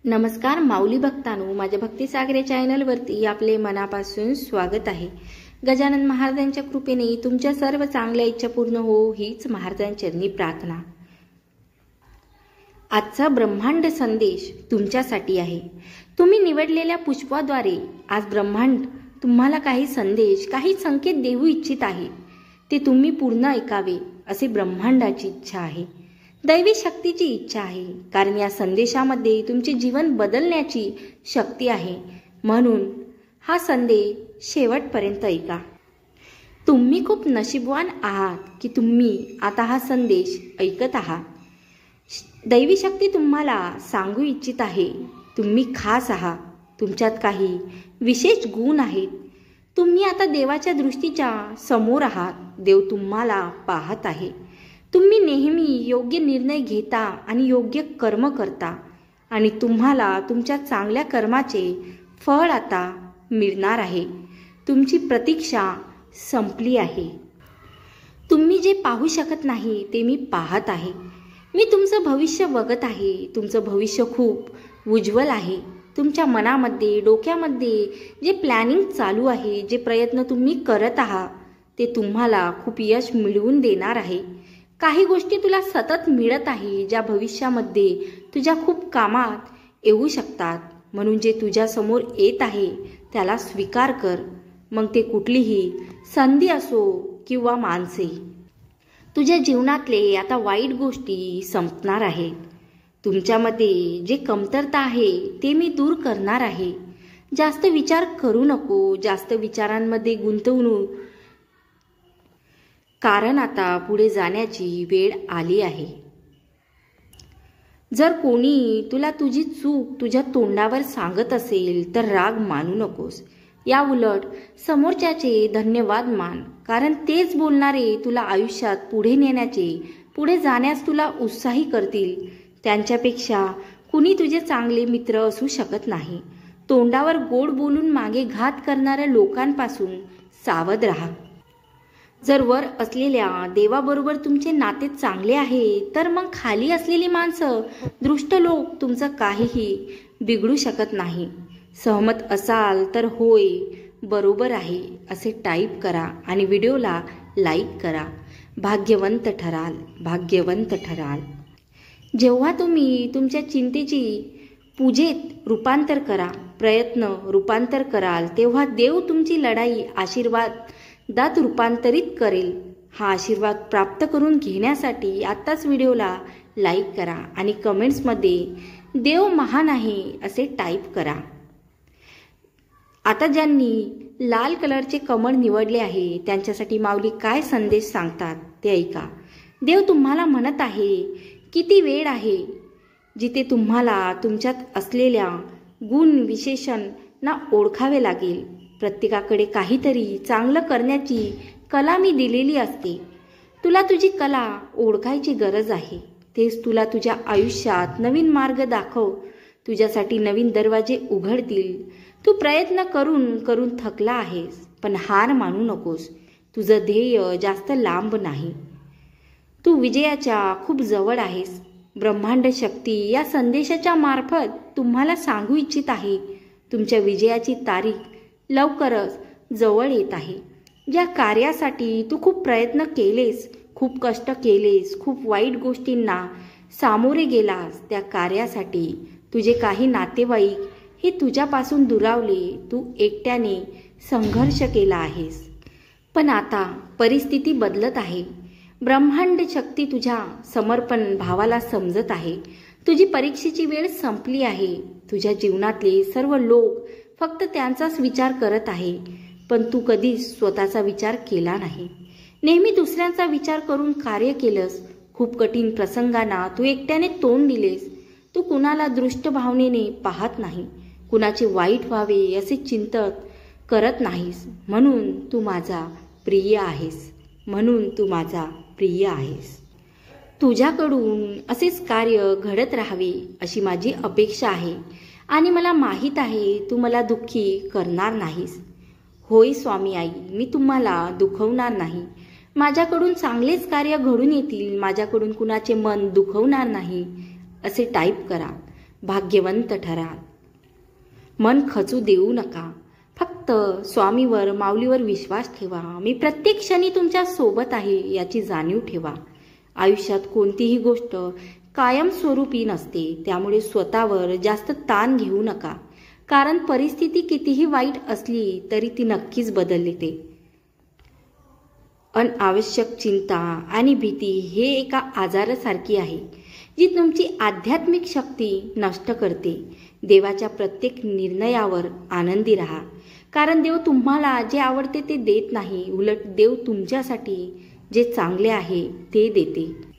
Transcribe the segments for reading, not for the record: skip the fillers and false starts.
नमस्कार माऊली भक्तांनो, माझ्या भक्तिसागर चॅनलवरती आपले मनापासून स्वागत आहे। गजानन महाराजांच्या कृपेने तुमच्या सर्व चांगल्या इच्छा पूर्ण हो हीच महाराजांचरणी प्रार्थना। आजचा ब्रह्मांड संदेश तुमच्यासाठी आहे। तुम्ही निवडलेल्या पुष्पाद्वारे आज ब्रह्मांड तुम्हाला काही संदेश, काही संकेत देऊ इच्छित आहे। ते तुम्ही पूर्ण ऐकावे असे ब्रह्मांडाची इच्छा आहे, दैवी शक्तीची इच्छा आहे। कारण या संदेशामध्ये तुमचे जीवन बदलण्याची शक्ती आहे। म्हणून हा संदेश शेवटपर्यंत ऐका। तुम्ही खूप नशीबवान आहात की तुम्ही आता हा संदेश ऐकत आहात। दैवी शक्ती तुम्हाला सांगू इच्छित आहे, तुम्ही खास आहात, तुमच्यात काही विशेष गुण आहेत। तुम्ही आता देवाच्या दृष्टीच्या समोर आहात। देव तुम्हाला पाहत आहे। तुम्ही नेहमी योग्य निर्णय घेता आणि योग्य कर्म करता आणि तुम्हाला तुमच्या चांगल्या कर्माचे फळ आता मिळणार आहे। तुमची प्रतीक्षा संपली आहे। तुम्ही जे पाहू शकत नाही ते मी पाहत आहे। मी तुमचं भविष्य बघत आहे। तुमचं भविष्य खूप उज्ज्वल आहे। तुमच्या मनामध्ये, डोक्यामध्ये जे प्लॅनिंग चालू आहे, जे प्रयत्न तुम्ही करत आहात ते तुम्हाला खूप यश मिळवून देणार आहे। काही गोष्टी तुला सतत मिळत आहे, ज्या भविष्यामध्ये तुझ्या खूप कामात येऊ शकतात। म्हणून जे तुझ्या समोर येत आहे त्याला स्वीकार कर, मग ते कुठलीही संधी असो किंवा माणसे। तुझ्या जीवनातले आता वाईट गोष्टी संपणार आहेत। तुमच्यामध्ये जे कमतरता आहे ते मी दूर करणार आहे। जास्त विचार करू नको, जास्त विचारांमध्ये गुंतवणूक, कारण आता पुढे जाण्याची वेळ आली आहे। जर कोणी तुला तुझी चूक तुझ्या तोंडावर सांगत असेल तर राग मानू नकोस। या उलट समोरच्याचे धन्यवाद मान, कारण तेच बोलणारे तुला आयुष्यात पुढे नेण्याचे, पुढे जाण्यास तुला उत्साही करतील। त्यांच्यापेक्षा कुणी तुझे चांगले मित्र असू शकत नाही। तोंडावर गोड बोलून मागे घात करणाऱ्या लोकांपासून सावध राहा। जर वर असलेल्या देवाबरोबर तुमचे नाते चांगले आहे तर मग खाली असलेली माणसं, दुष्ट लोक तुमचं काहीही बिघडू शकत नाही। सहमत असाल तर होय, बरोबर आहे असे टाईप करा आणि व्हिडिओला लाईक करा। भाग्यवंत ठराल, भाग्यवंत ठराल। जेव्हा तुम्ही तुमच्या चिंतेची पूजेत रूपांतर करा, प्रयत्न रूपांतर कराल, तेव्हा देव तुमची लढाई आशीर्वादात रूपांतरित करेल। हा आशीर्वाद प्राप्त करून घेण्यासाठी आत्ताच व्हिडिओला लाईक करा आणि कमेंट्समध्ये देव महान आहे असे टाईप करा। आता ज्यांनी लाल कलरचे कमळ निवडले आहे त्यांच्यासाठी माऊली काय संदेश सांगतात ते ऐका। देव तुम्हाला म्हणत आहे, किती वेळ आहे जिथे तुम्हाला तुमच्यात असलेल्या गुण विशेषणना ओळखावे लागेल। प्रत्येकाकडे काहीतरी चांगलं करण्याची कला मी दिलेली असते। तुला तुझी कला ओळखायची गरज आहे। तेच तुला तुझ्या आयुष्यात नवीन मार्ग दाखव, तुझ्यासाठी नवीन दरवाजे उघडतील। तू प्रयत्न करून करून थकला आहेस, पण हार मानू नकोस। तुझं ध्येय जास्त लांब नाही, तू विजयाच्या खूप जवळ आहेस। ब्रह्मांड शक्ती या संदेशाच्या मार्फत तुम्हाला सांगू इच्छित आहे, तुमच्या विजयाची तारीख लवकरच जवळ येत आहे। ज्या कार्यासाठी तू खूप प्रयत्न केलेस, खूप कष्ट केलेस, खूप वाईट गोष्टींना सामोरे गेलास, त्या कार्यासाठी तुझे काही नातेवाईक हे तुझ्यापासून दुरावले। तू एकट्याने संघर्ष केला आहेस, पण आता परिस्थिती बदलत आहे। ब्रह्मांड शक्ती तुझ्या समर्पण भावाला समजत आहे। तुझी परीक्षेची वेळ संपली आहे। तुझ्या जीवनातले सर्व लोक फक्त त्यांचाच विचार करत आहे, पण तू कधीच स्वतःचा विचार केला नाही। नेहमी दुसऱ्यांचा विचार करून कार्य केलंस। खूप कठीण प्रसंगांना तू एकट्याने तोंड दिलेस। तू कुणाला दृष्ट भावनेने पाहत नाही, कुणाचे वाईट व्हावे असे चिंतन करत नाहीस। म्हणून तू माझा प्रिय आहेस, म्हणून तू माझा प्रिय आहेस। तुझ्याकडून असेच कार्य घडत राहावे अशी माझी अपेक्षा आहे आणि मला माहीत आहे तू मला दुःखी करणार नाहीस। होय स्वामी आई, मी तुम्हाला दुखवणार नाही। माझ्याकडून चांगलेच कार्य घडून येतील, माझ्याकडून कुणाचे मन दुखवणार नाही असे टाईप करा। भाग्यवंत ठराल. मन खचू देऊ नका. फक्त स्वामीवर, माऊलीवर विश्वास ठेवा. मी प्रत्येक क्षणी तुमच्या सोबत आहे याची जाणीव ठेवा. आयुष्यात कोणतीही गोष्ट कायमस्वरूपी नसते, त्यामुळे स्वतःवर जास्त ताण घेऊ नका. कारण परिस्थिती कितीही वाईट असली तरी ती नक्कीच बदलते. अनावश्यक चिंता आणि भीती हे एका आजारासारखी आहे, जी तुमची आध्यात्मिक शक्ती नष्ट करते. देवाच्या प्रत्येक निर्णयावर आनंदी राहा. कारण देव तुम्हाला जे आवडते ते देत नाही, उलट देव तुमच्यासाठी जे चांगले आहे ते देते.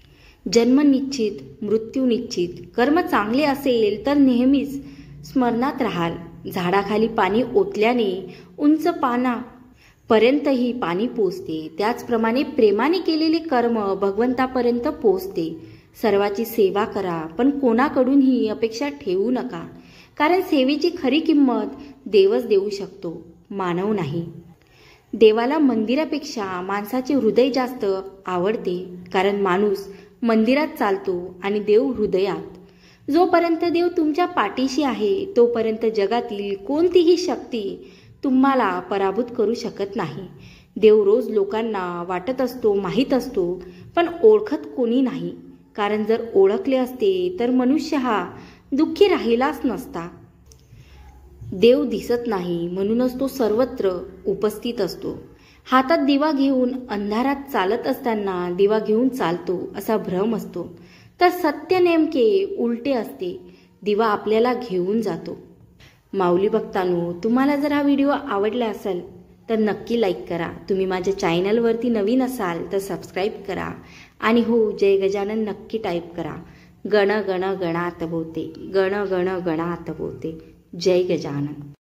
जन्म निश्चित, मृत्यू निश्चित. कर्म चांगले असेल तर नेहमीच स्मरणात राहाल. झाडाखाली पाणी ओतल्याने उंच पानापर्यंतही पाणी पोचते. त्याचप्रमाणे प्रेमाने केलेले कर्म भगवंतापर्यंत पोचते. सर्वाची सेवा करा, पण कोणाकडूनही अपेक्षा ठेवू नका. कारण सेवेची खरी किंमत देवच देऊ शकतो, मानव नाही. देवाला मंदिरापेक्षा माणसाचे हृदय जास्त आवडते. कारण माणूस मंदिरात चालतो आणि देव हृदयात. जोपर्यंत देव तुमच्या पाठीशी आहे तोपर्यंत जगातील कोणतीही शक्ती तुम्हाला पराभूत करू शकत नाही. देव रोज लोकांना वाटत असतो, माहीत असतो, पण ओळखत कोणी नाही. कारण जर ओळखले असते तर मनुष्य हा दुःखी राहिलाच नसता. देव दिसत नाही म्हणूनच तो सर्वत्र उपस्थित असतो. हातात दिवा घेऊन अंधारात चालत असताना दिवा घेऊन चालतो असा भ्रम असतो, तर सत्य नेमके उलटे असते. दिवा आपल्याला घेऊन जातो. माऊली भक्तांनो, तुम्हाला जर हा व्हिडिओ आवडला असेल तर नक्की लाईक करा. तुम्ही माझ्या चॅनलवरती नवीन असाल तर सबस्क्राईब करा. आणि हो, जय गजानन नक्की टाईप करा. गण गण गणात बोते, गण गण गणात बोते. जय गजानन.